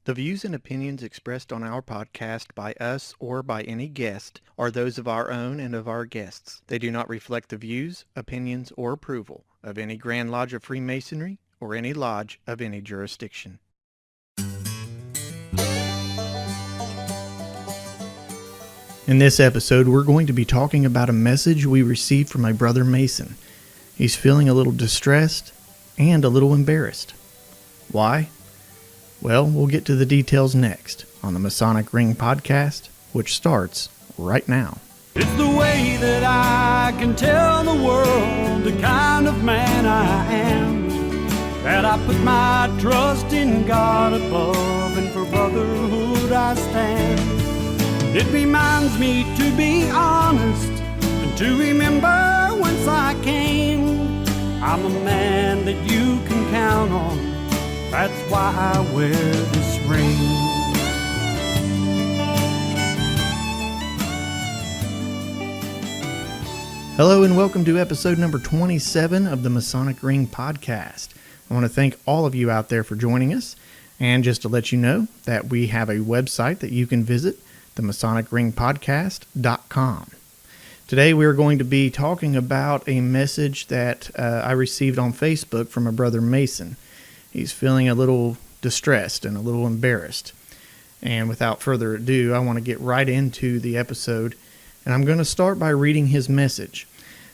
The views and opinions expressed on our podcast by us or by any guest are those of our own and of our guests. They do not reflect the views, opinions, or approval of any Grand Lodge of Freemasonry or any lodge of any jurisdiction. In this episode, we're going to be talking about a message we received from my brother Mason. He's feeling a little distressed and a little embarrassed. Why? Well, we'll get to the details next on the Masonic Ring podcast, which starts right now. It's the way that I can tell the world the kind of man I am, that I put my trust in God above, and for brotherhood I stand. It reminds me to be honest and to remember whence I came. I'm a man that you can count on. That's why I wear this ring. Hello and welcome to episode number 27 of the Masonic Ring podcast. I want to thank all of you out there for joining us, and just to let you know that we have a website that you can visit, theMasonicRingPodcast.com. Today we are going to be talking about a message that I received on Facebook from my brother Mason. He's feeling a little distressed and a little embarrassed. And without further ado, I want to get right into the episode. And I'm going to start by reading his message.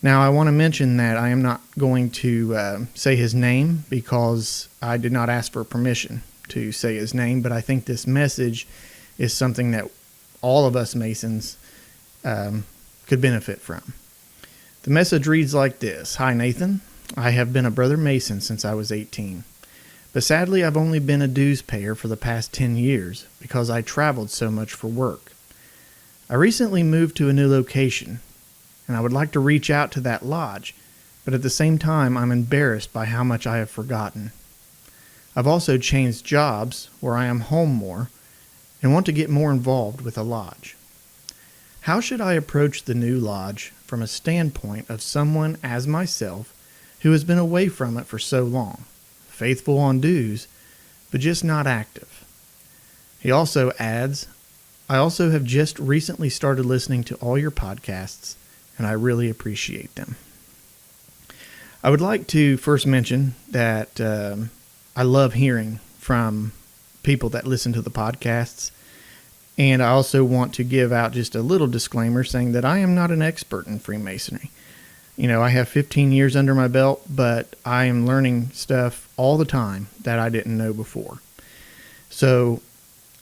Now, I want to mention that I am not going to say his name because I did not ask for permission to say his name. But I think this message is something that all of us Masons could benefit from. The message reads like this. Hi, Nathan. I have been a brother Mason since I was 18. But sadly, I've only been a dues payer for the past 10 years because I traveled so much for work. I recently moved to a new location, and I would like to reach out to that lodge, but at the same time, I'm embarrassed by how much I have forgotten. I've also changed jobs where I am home more and want to get more involved with a lodge. How should I approach the new lodge from a standpoint of someone as myself who has been away from it for so long? Faithful on dues, but just not active. He also adds, I also have just recently started listening to all your podcasts, and I really appreciate them. I would like to first mention that I love hearing from people that listen to the podcasts, and I also want to give out just a little disclaimer saying that I am not an expert in Freemasonry. You know, I have 15 years under my belt, but I am learning stuff all the time that I didn't know before. So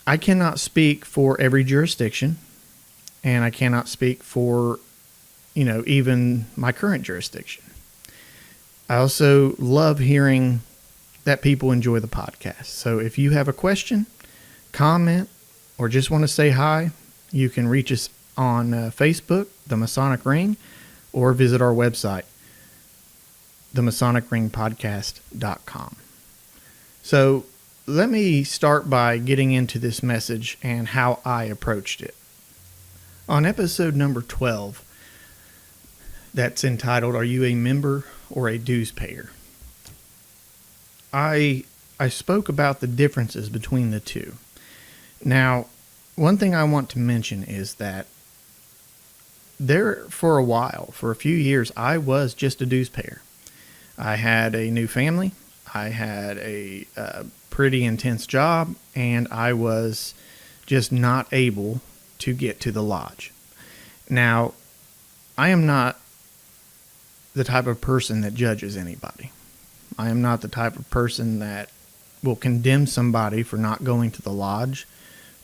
I cannot speak for every jurisdiction, and I cannot speak for, even my current jurisdiction. I also love hearing that people enjoy the podcast. So if you have a question, comment, or just want to say hi, you can reach us on Facebook, The Masonic Ring, or visit our website, theMasonicRingPodcast.com. So let me start by getting into this message and how I approached it. On episode number 12, that's entitled, Are You a Member or a Dues Payer? I spoke about the differences between the two. Now, one thing I want to mention is that for a few years, I was just a dues payer. I had a new family, I had a pretty intense job, and I was just not able to get to the lodge. Now, I am not the type of person that judges anybody. I am not the type of person that will condemn somebody for not going to the lodge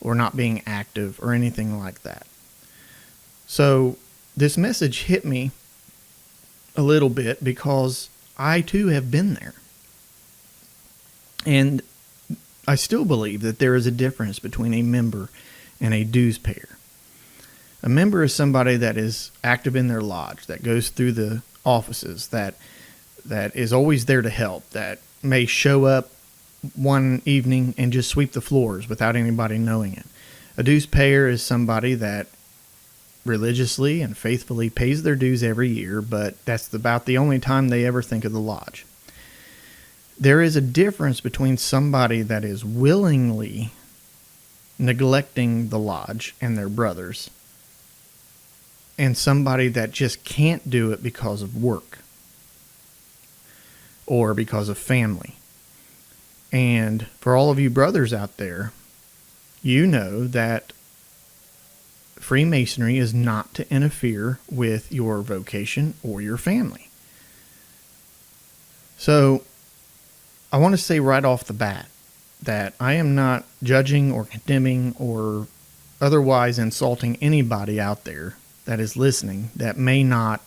or not being active or anything like that. So this message hit me a little bit because I too have been there. And I still believe that there is a difference between a member and a dues payer. A member is somebody that is active in their lodge, that goes through the offices, that is always there to help, that may show up one evening and just sweep the floors without anybody knowing it. A dues payer is somebody that religiously and faithfully pays their dues every year, but that's about the only time they ever think of the lodge. There is a difference between somebody that is willingly neglecting the lodge and their brothers, and somebody that just can't do it because of work or because of family. And for all of you brothers out there, you know that Freemasonry is not to interfere with your vocation or your family. So I want to say right off the bat that I am not judging or condemning or otherwise insulting anybody out there that is listening that may not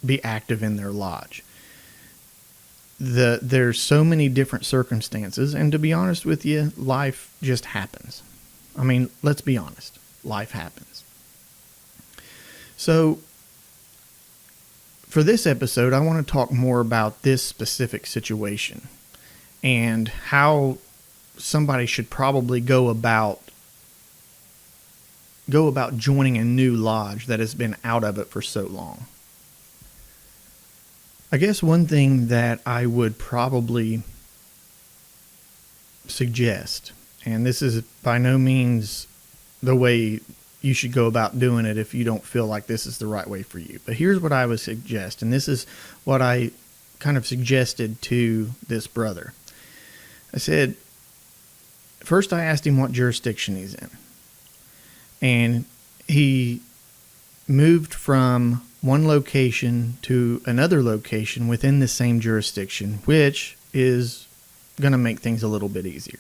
be active in their lodge. There's so many different circumstances, and to be honest with you, life just happens. I mean, let's be honest. Life happens. So, for this episode, I want to talk more about this specific situation and how somebody should probably go about joining a new lodge that has been out of it for so long. I guess one thing that I would probably suggest, and this is by no means the way you should go about doing it if you don't feel like this is the right way for you, but here's what I would suggest, and this is what I kind of suggested to this brother. I said, first I asked him what jurisdiction he's in. And he moved from one location to another location within the same jurisdiction, which is going to make things a little bit easier.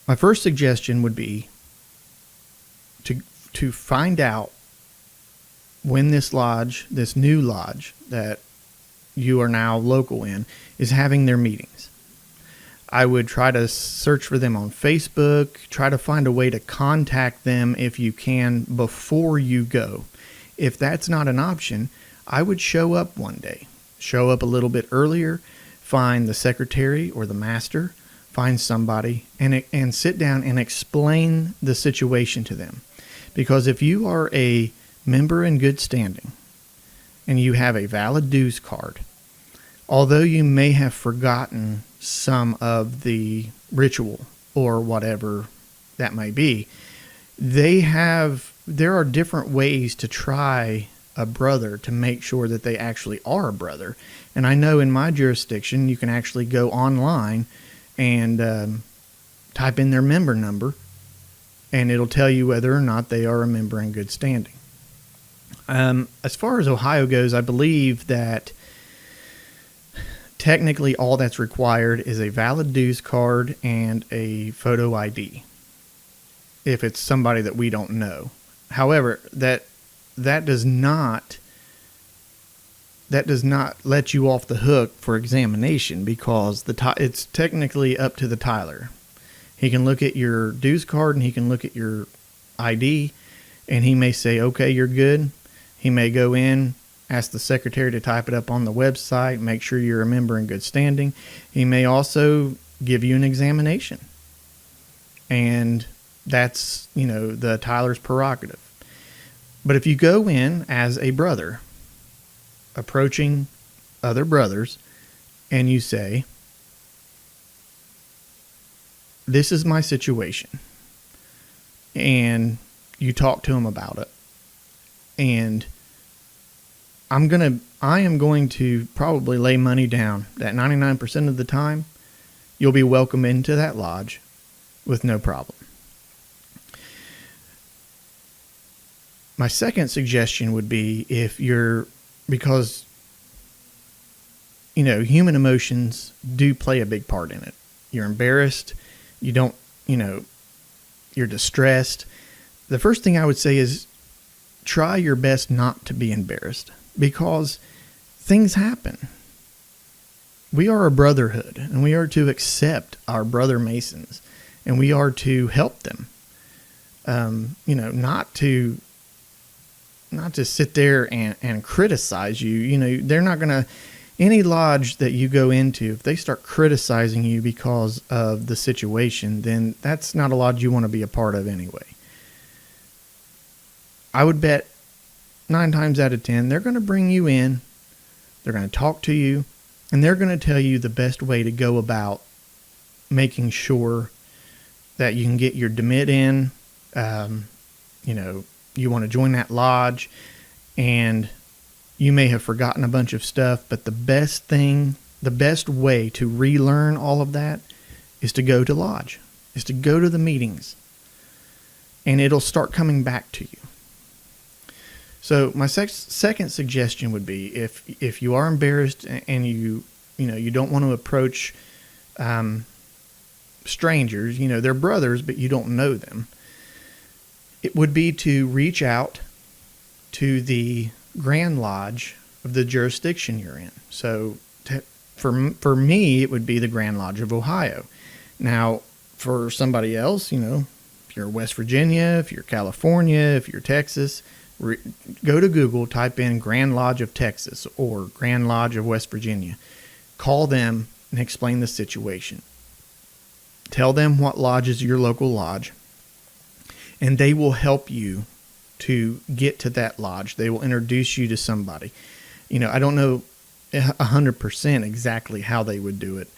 My first suggestion would be to find out when this lodge, this new lodge that you are now local in, is having their meetings. I would try to search for them on Facebook, try to find a way to contact them if you can before you go. If that's not an option, I would show up one day. Show up a little bit earlier, find the secretary or the master, find somebody, and sit down and explain the situation to them. Because if you are a member in good standing and you have a valid dues card, although you may have forgotten some of the ritual or whatever that may be, there are different ways to try a brother to make sure that they actually are a brother. And I know in my jurisdiction, you can actually go online and type in their member number, and it'll tell you whether or not they are a member in good standing. As far as Ohio goes, I believe that technically all that's required is a valid dues card and a photo ID, if it's somebody that we don't know. However, that does not let you off the hook for examination, because it's technically up to the Tyler. He can look at your dues card and he can look at your ID, and he may say, okay, you're good. He may go in, ask the secretary to type it up on the website, make sure you're a member in good standing. He may also give you an examination. And that's, the Tyler's prerogative. But if you go in as a brother, approaching other brothers, and you say, this is my situation, and you talk to him about it, and I am going to probably lay money down that 99% of the time you'll be welcome into that lodge with no problem. My second suggestion would be, because human emotions do play a big part in it. You're embarrassed, you're distressed. The first thing I would say is try your best not to be embarrassed, because things happen. We are a brotherhood, and we are to accept our brother Masons, and we are to help them. Not to sit there and criticize you. They're not going to, any lodge that you go into, if they start criticizing you because of the situation, then that's not a lodge you want to be a part of anyway. I would bet 9 times out of 10, they're going to bring you in, they're going to talk to you, and they're going to tell you the best way to go about making sure that you can get your demit in. You want to join that lodge, and you may have forgotten a bunch of stuff, but the best way to relearn all of that is to go to lodge, is to go to the meetings, and it'll start coming back to you. So my second suggestion would be, if you are embarrassed and you don't want to approach strangers, they're brothers, but you don't know them, it would be to reach out to the Grand Lodge of the jurisdiction you're in. So for me, it would be the Grand Lodge of Ohio. Now, for somebody else, if you're West Virginia, if you're California, if you're Texas, go to Google, type in Grand Lodge of Texas or Grand Lodge of West Virginia. Call them and explain the situation. Tell them what lodge is your local lodge, and they will help you to get to that lodge. They will introduce you to somebody. I don't know 100% exactly how they would do it,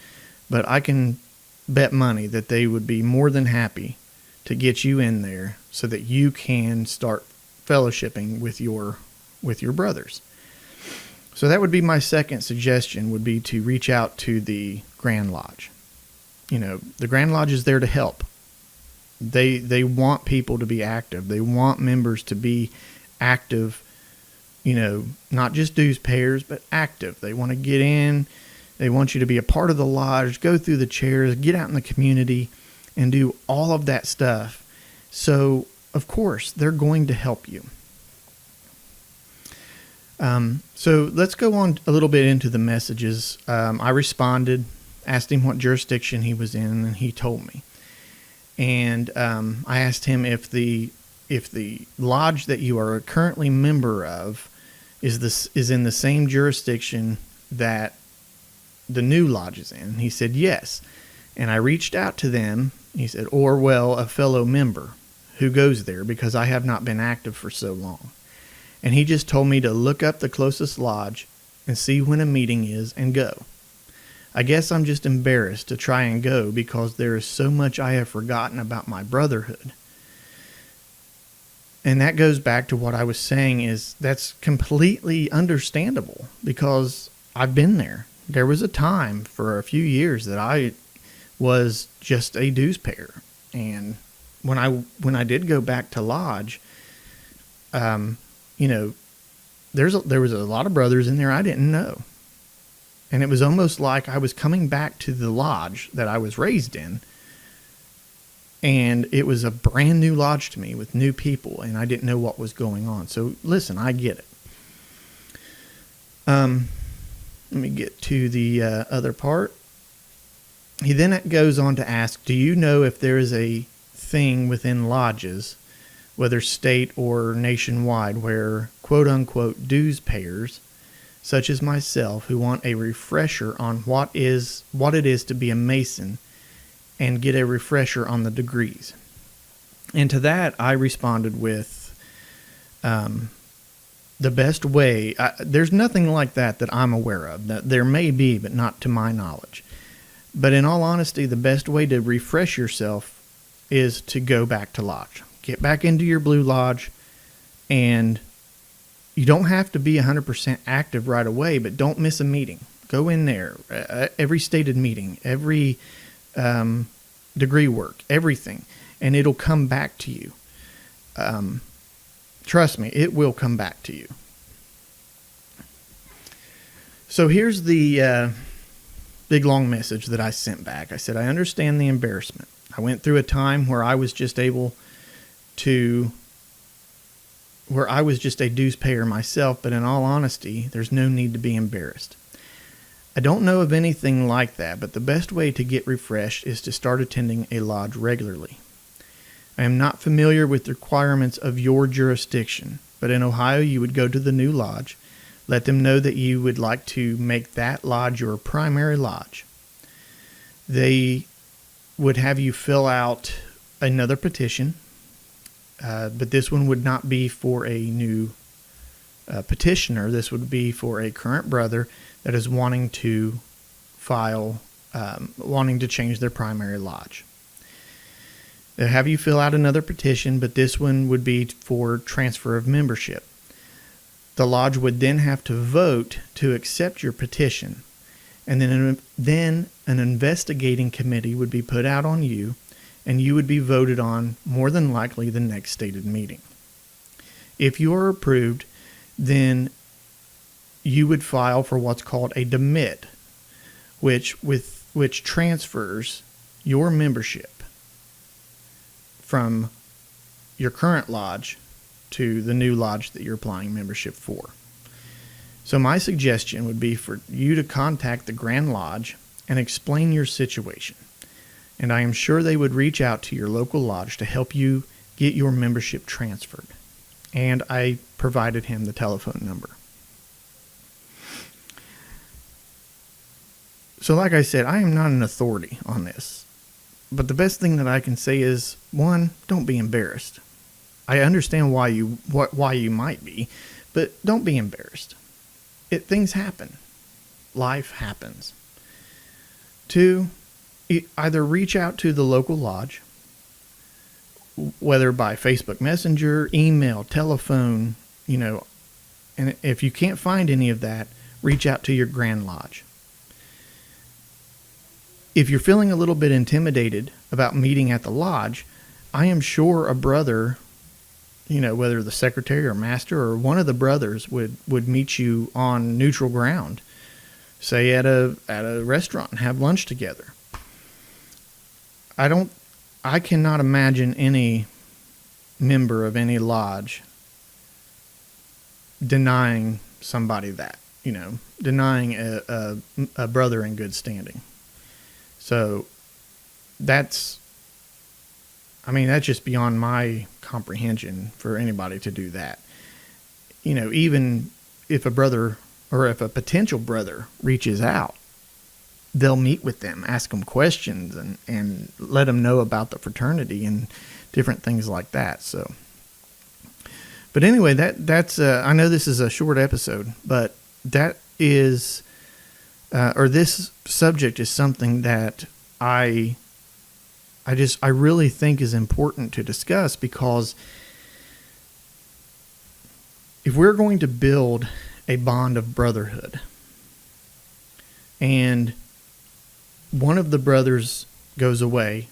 but I can bet money that they would be more than happy to get you in there so that you can start fellowshipping with your brothers. So that would be my second suggestion, would be to reach out to the Grand Lodge. The Grand Lodge is there to help. They want people to be active. They want members to be active, not just dues payers, but active. They want to get in. They want you to be a part of the lodge, go through the chairs, get out in the community, and do all of that stuff. So, of course, they're going to help you. So let's go on a little bit into the messages. I responded, asked him what jurisdiction he was in, and he told me. And I asked him if the lodge that you are currently member of is in the same jurisdiction that the new lodge is in. He said yes. And I reached out to them. He said, a fellow member who goes there, because I have not been active for so long. And he just told me to look up the closest lodge and see when a meeting is and go. I guess I'm just embarrassed to try and go because there is so much I have forgotten about my brotherhood. And that goes back to what I was saying, is that's completely understandable, because I've been there. There was a time for a few years that I was just a dues payer. And when I did go back to lodge, there was a lot of brothers in there I didn't know. And it was almost like I was coming back to the lodge that I was raised in. And it was a brand new lodge to me with new people, and I didn't know what was going on. So listen, I get it. Let me get to the other part. He then goes on to ask, do you know if there is a thing within lodges, whether state or nationwide, where quote-unquote dues payers, such as myself, who want a refresher on what it is to be a Mason, and get a refresher on the degrees? And to that, I responded with, the best way, there's nothing like that I'm aware of. There may be, but not to my knowledge. But in all honesty, the best way to refresh yourself is to go back to lodge. Get back into your blue lodge, and you don't have to be 100% active right away, but don't miss a meeting. Go in there, every stated meeting, every degree work, everything, and it'll come back to you. Trust me, it will come back to you. So here's the big long message that I sent back. I said, I understand the embarrassment. I went through a time where I was just a dues payer myself, but in all honesty, there's no need to be embarrassed. I don't know of anything like that, but the best way to get refreshed is to start attending a lodge regularly. I am not familiar with the requirements of your jurisdiction, but in Ohio you would go to the new lodge, let them know that you would like to make that lodge your primary lodge. They would have you fill out another petition, but this one would not be for a new petitioner. This would be for a current brother that is wanting to change their primary lodge. They'll have you fill out another petition, but this one would be for transfer of membership. The lodge would then have to vote to accept your petition, and then an investigating committee would be put out on you, and you would be voted on more than likely the next stated meeting. If you are approved, then you would file for what's called a demit, which transfers your membership from your current lodge to the new lodge that you're applying membership for. So my suggestion would be for you to contact the Grand Lodge and explain your situation. And I am sure they would reach out to your local lodge to help you get your membership transferred. And I provided him the telephone number. So like I said, I am not an authority on this. But the best thing that I can say is, one, don't be embarrassed. I understand why you might be, but don't be embarrassed. Things happen. Life happens. Two, either reach out to the local lodge, whether by Facebook Messenger, email, telephone, and if you can't find any of that, reach out to your Grand Lodge. If you're feeling a little bit intimidated about meeting at the lodge, I am sure a brother, whether the secretary or master or one of the brothers would meet you on neutral ground, say at a restaurant, and have lunch together. I cannot imagine any member of any lodge denying somebody that, denying a brother in good standing. So that's just beyond my comprehension for anybody to do that. Even if a brother or if a potential brother reaches out, they'll meet with them, ask them questions, and let them know about the fraternity and different things like that. So, but anyway, that's I know this is a short episode, but that is, or this subject is something that I really think is important to discuss, because if we're going to build a bond of brotherhood and one of the brothers goes away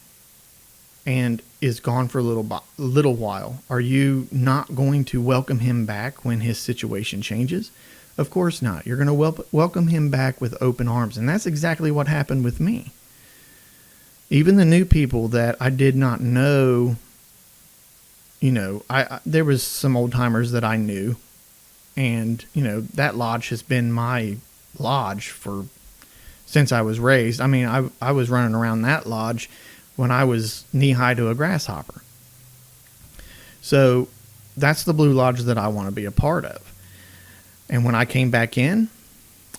and is gone for a little while, are you not going to welcome him back when his situation changes? Of course not. You're going to welcome him back with open arms. And that's exactly what happened with me. Even the new people that I did not know, there was some old timers that I knew, and, that lodge has been my lodge since I was raised. I mean, I was running around that lodge when I was knee-high to a grasshopper. So that's the Blue Lodge that I want to be a part of. And when I came back in,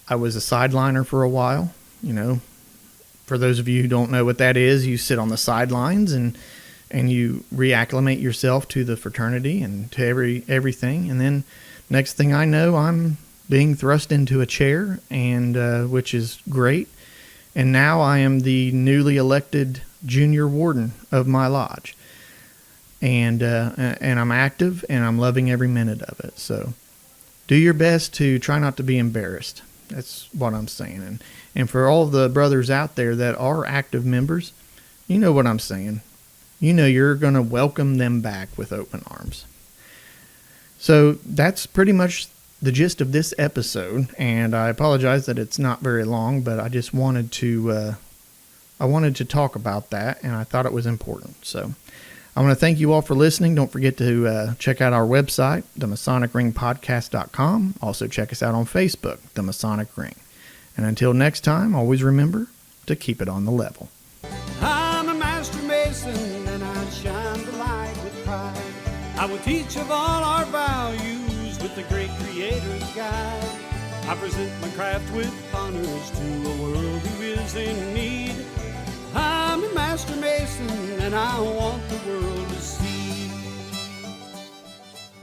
I was a sideliner for a while. For those of you who don't know what that is, you sit on the sidelines and you reacclimate yourself to the fraternity and to everything. And then next thing I know, I'm being thrust into a chair, and which is great. And now I am the newly elected junior warden of my lodge. And I'm active, and I'm loving every minute of it. So do your best to try not to be embarrassed. That's what I'm saying. And for all the brothers out there that are active members, you know what I'm saying. You're going to welcome them back with open arms. So that's pretty much the gist of this episode, and I apologize that it's not very long, but I just wanted to talk about that, and I thought it was important. So I want to thank you all for listening. Don't forget to check out our website, theMasonicRingPodcast.com. Also check us out on Facebook, The Masonic Ring. And until next time, always remember to keep it on the level. I'm a master mason, and I shine the light with pride. I will teach of all our values with the great Creator's guide. I present my craft with honors to a world who is in need. I'm a master mason, and I want the world to see